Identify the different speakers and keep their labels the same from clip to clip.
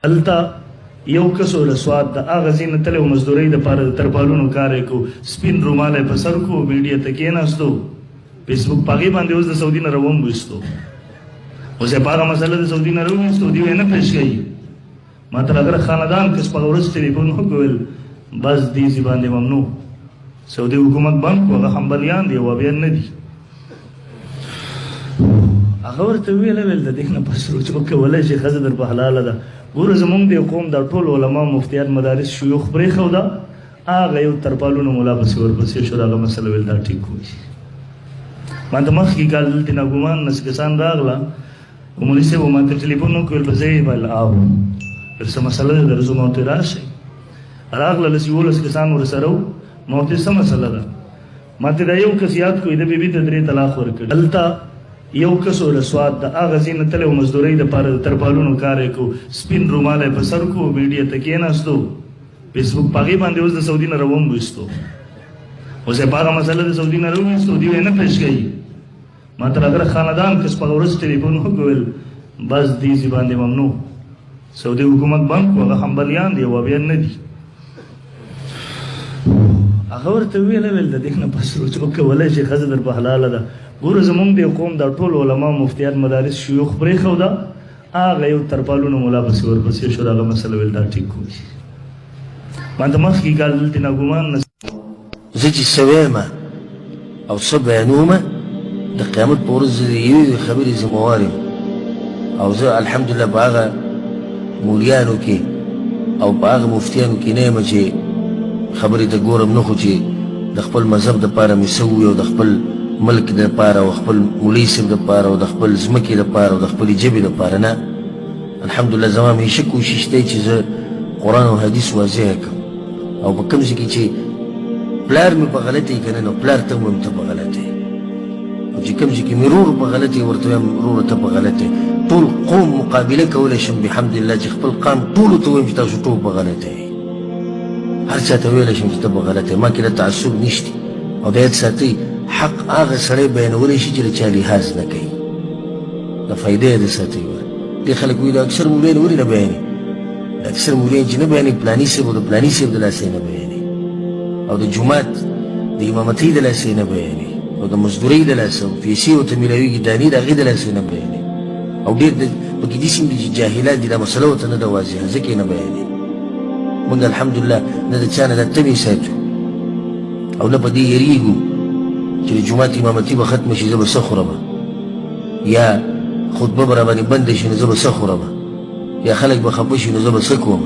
Speaker 1: هلته یو کس ول سواد د هغه ځای نه تللی و مزدورۍ دپاره د ترپالونو کار یې کو سپین رومال یې په سر کو میډیا ته کېناستو فیسبوک په هغې باندې اوس د سعودي نه روم ویستو اوس یې په هغه مسله د سعودي نه روویستو دوی یې نه پیش کوي ما ته اگر خاندان کس په ورځ ټلیفون وکول بس دې ځای باندې ممنوع سعودي حکومت بند کو هغه حنبلیان دي وهابیان نه دي هغه ورته ویل د دې نه پس روچ وکولی شي ښځه در په حلاله ده ګوره زمونږ د قوم دا ټول علما مفتیان مدارس شیوخ پرېښوده هغه یو ترپالونو ملا پسې ورپسې شو د هغه مسله ویل دا ټیک وایي ما ته مخکې کال دلته ناګومان نس کسان راغله مولوي صاحب ما ته ټلیفون وکړ په ځای بل آو پر څه مسله ده درځو ما ورته راشئ راغله لس یولس کسان ورسره وو ما ورته څه مسله ده ما ته دا یو کس یاد کړو د بیبي ته 3 طلاق ورکړي هلته یو کس ول سواد د هغه ځای نه تللی و مزدورۍ دپاره د ترپالونو کار یې کو سپین رومال یې په سر کو میډیا ته کېناستو فیسبوک په هغې باندې اوس د سعودي نه روم ویستو اوس یې په هغه مسله د سعودي نه روویستو دوی یې نه پیش کوي ما ته اگر خاندان کس په ورځ ټلیفون وکول بس دې ځای باندې ممنوع سعودي حکومت بند کو هغه حنبلیان دي وهابیان نه دي هغه ورته ویل د دې نه پس روچ وکولی شي ښځه در په حلاله ده ګوره زمونږ د قوم دا ټول علما مفتیان مدارس شیوخ پرېښوده هغه یو ترپالونو ملا پسې ورپسې شو د هغه مسله ویل دا ټیک وایي ما ته مخکې کال دلته ناګومان
Speaker 2: زه چې څه ویمه او څه بیانومه د قیامت په ورځ زه د یوې خبرې ذمهوار یم او زه الحمدلله په هغه مولیانو کې او په هغه مفتیانو کې نه یم چې خبرې ته ګورم نه خو چې د خپل مذهب دپاره مې څه ووي او د خپل ملک دپاره او خپل مولوي صاحب دپاره او د خپل ځمکې دپاره او د خپلې ژبې دپاره نه الحمدلله زما همیشه کوشش دی چې زه قرآن او حدیث واضح کړم او په کوم ځای کې چې پلار مې په غلطه یې که نه نو پلار ته هم ته په غلطه یې او چې کوم ځای کې مې رور په غلطه یې ورته وایم وروره ته په غلطه یې ټول قوم مقابله کولی شم بحمدالله چې خپل قام ټولو ته وایم چې تاسو ټول په غلطه یې هر چا ته ویلی شم چې ته په غلطه یې ما کې د تعصب نشته او د یاد ساتئ حق هغه سړی بیانولی شي چې د چا لحاظ نه کوي د فایدې یې د ساتئ دې خلک وایي د اکثر مولیان ولې نه بیانوي د اکثر مولیان چې نه بیانوي پلاني صاحب او د پلاني صاحب د لاسه یې نه بیانوي او د جومات د امامتۍ د لاسه یې نه بیانوي او د مزدورۍ د لاسه او پیسې ورته میلاویږي دانې د هغې د لاسه یې نه بیانوي او ډېر پکې داسې هم دي چې جاهلان دي دا مسله ورته نه ده واضحه ځکه یې نه بیانوي موږ الحمدلله نه د چا نه دا تمې ساتو او نه په دې یېرېږو چې د جومات امامتي به ختمه شي زه به څه خورم یا خطبه به راباندې بنده شي نو زه به څه خورم یا خلک به خفه شي نو زه به څه کوم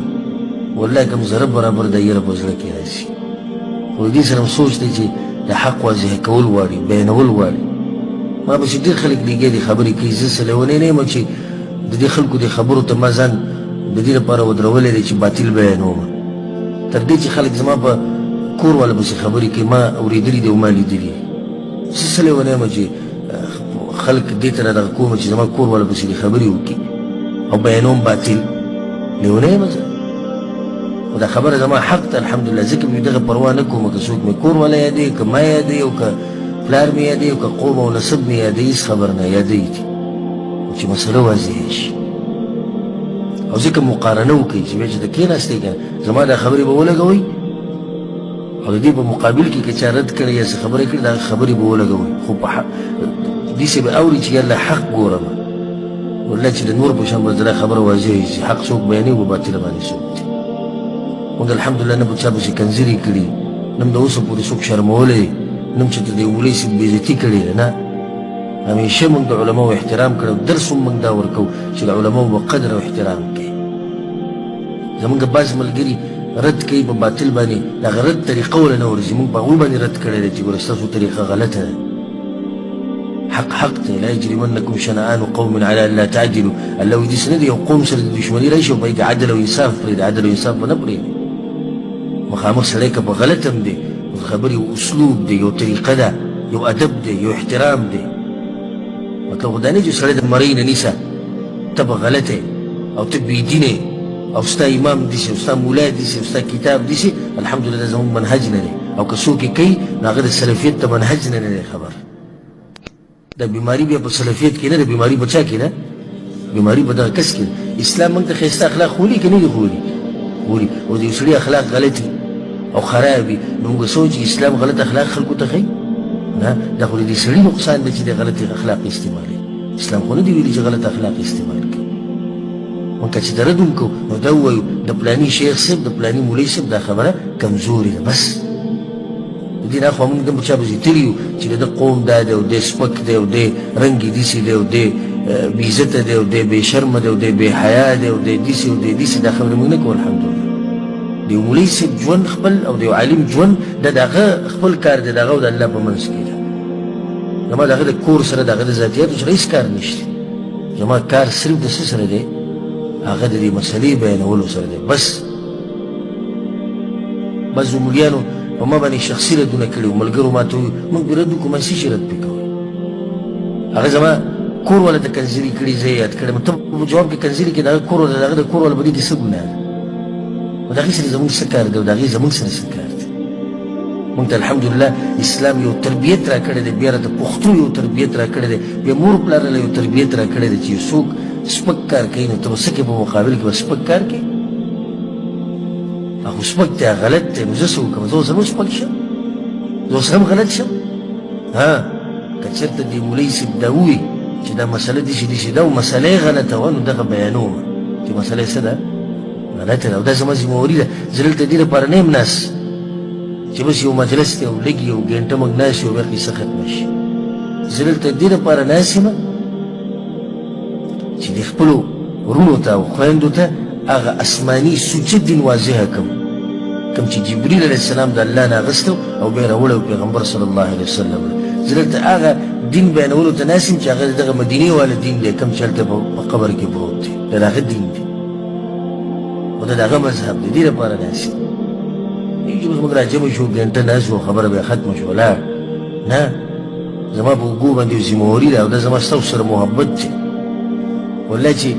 Speaker 2: والله کوم ذره برابر دا یره په زړه کې راشي خو دې سره هم سوچ دی چې د حق واضح کول غواړي بیانول غواړي ما پسې ډېر خلک لګیا دي خبرې کوي زه څه لیونی نه یم چې د دې خلکو دې خبرو ته ما ځان د دې لپاره ودرولی دی چې باطل بیانوم تر دې چې خلک زما په کور والا پسې خبرې کوي ما اورېدلي دي او ما لیدلي زه څه لیونی یم چې خلک دې ته رادغه کوم چې زما کور والا پسې دې خبرې وکړي او بیانوم باطل لیونی یم زه خو دا خبره زما حق ته الحمدلله ځکه مې دغه پروا نه کوم که څوک مې کور والا یادوي که ما یادوي او که پلار مې یادوي او که قوم او نسب مې یادوي هېڅ خبر نه یادوي دي چې مسله واضحه شي او ځکه مقارنه وکړئ چې بیا چې ته کېناستئ که زما دا خبرې به ولګوئ او د دې په مقابل کې که چا رد کړی یا څه خبرې کړي دا خبرې به ولګوئ خو په داسې به اوري چې یالله حق ګورم والله چې د نور په شان به زه دا خبره واضحه شي حق څوک بیانوي په باطله باندې څوک دي موږ الحمدلله نه به چا پسې کنځرې کړي نه هم د اوسه پورې څوک شرمولی نه هم چې ته د مولوي صاحب بېزتي کړې ده نه همیشه موږ د علماو احترام کړی او درس هم موږ دا ورکوو چې د علماو به قدر او احترام کوي زموږ بعض ملګري رد کوي په باطل باندې د هغه رد طریقه ورله نه ورځي موږ په هغوی باندې رد کړی دی چې ګوره ستاسو طریقه غلطه ده حق حق دی لا یجرمنکم شنآن قوم علی ان لا تعدلوا الله وایي داسې نه دی یو قوم سره د دشمني راشي او په هغې کې عدل او انصاف پرېږدي عدل او انصاف به نه پرېږدي مخامخ سړی که په غلط هم دی د خبرې یو اسلوب دی یو طریقه ده یو ادب دی یو احترام دی مطلب خو دا نه چې سړی د مرۍ نه نیسه ته به غلطه او ته بېدینې او ستا امام داسې او ستا مولا داسې او ستا کتاب داسې الحمدلله دا زموږ منهج نه دی او که څوک یې کوي نو هغه د سلفیت د منهج نه دی خبر دا بیماري بیا په سلفیت کې نه ده بیماري په چا کې ده بیماری په دغه کس کې ده. اسلام موږ ته ښایسته اخلاق ښولي که نه دي ښولي او د یو سړي اخلاق غلطي او خراب وي نو موږ سوچ اسلام غلط اخلاق خلکو ته ښیي نه دا خو د دې سړي نقصان دی چې د غلط اخلاق استعمالوي. اسلام خو نه دی ویلي چې غلط اخلاق استعمال کړي. موږ که چې د رد وکړو نو دا ووایو د پلاني شیخ صاحب د پلاني مولوي صاحب دا خبره کمزورې ده بس. د دې نه خو موږ د چا پسې تللي یو چې د ده قوم دا دی او دی سپک دی او دی رنګ یې داسې دی او دی بې عزته دی او دی بې شرمه دی او دی بې حیا دی او دی داسې او دی داسې دا خبرې موږ نه کوو. الحمدلله د یو مولوي صاحب ژوند خپل او د یو عالم ژوند دا د هغه خپل کار دی د هغه او د الله په منځ کې ده. زما د هغه د کور سره د هغه د ذاتیاتو سره هېڅ کار نشته. زما کار صرف د څه سره دی هغه د دې مسلې بیانولو سره دی بس. بعضو مولیانو په ما باندې شخصي ردونه کړي وو. ملګرو ما ته وویل موږ دې رد وکړو منسي چې رد پرې کوئ. هغه زما کور والا ته کنځلي کړي زه یې یاد کړی ته په جواب کې کنځلي کړي د هغه کور والا د هغه د کور والا په دې کې څه ګناه ده او د هغې سره زموږ څه کار دی او د هغې زموږ سره څه کار دی. موږ ته الحمدلله اسلام یو تربیت را کړی دی بیا راته پښتو یو تربیت را کړی دی بیا مور پلار له یو تربیت را کړی دی چې یو څوک سپک کار کوي نو ته به څه کوې په مقابل کې به سپک کار کوې خو سپک دی غلط دی نو زه څه وکړم زه اوس هم سپک شم زه اوس هم غلط شم. که چېرته دې مولوي صاحب دا ووایي چې دا مسله داسې داسې ده او مسله یې غلطه وه نو دغه بیانوم چې مسله یې څه ده غلطه ده او دا زما ذمهواري ده. زه دلته دې لپاره نه یم ناست چې بس یو مجلس دی او لږ یو ګنټه موږ ناست یو بیا قصه ختمه شي. زه دلته دې لپاره ناست یم چې د خپلو وروڼو ته او خویندو ته هغه آسماني سوچه دین واضحه کړم کوم چې جبریل علیه السلام د الله نه اخیستی او بیا یې راوړی پیغمبر صلی الله علیه وسلم. زه دلته هغه دین بیانولو ته ناست یم چې هغه د دغه مدینې والا دین دی کوم چې هلته په قبر کې پروت دی د هغه دین دی او د هغه مذهب دی. دې لپاره ناست یم چې اوس موږ راجمع شو ګنټه ناست وو خبره بیا ختمه شو ولاړ نه. زما په اوږو باندې یو ذمهواري ده او دا زما ستاسو سره محبت دی والله چې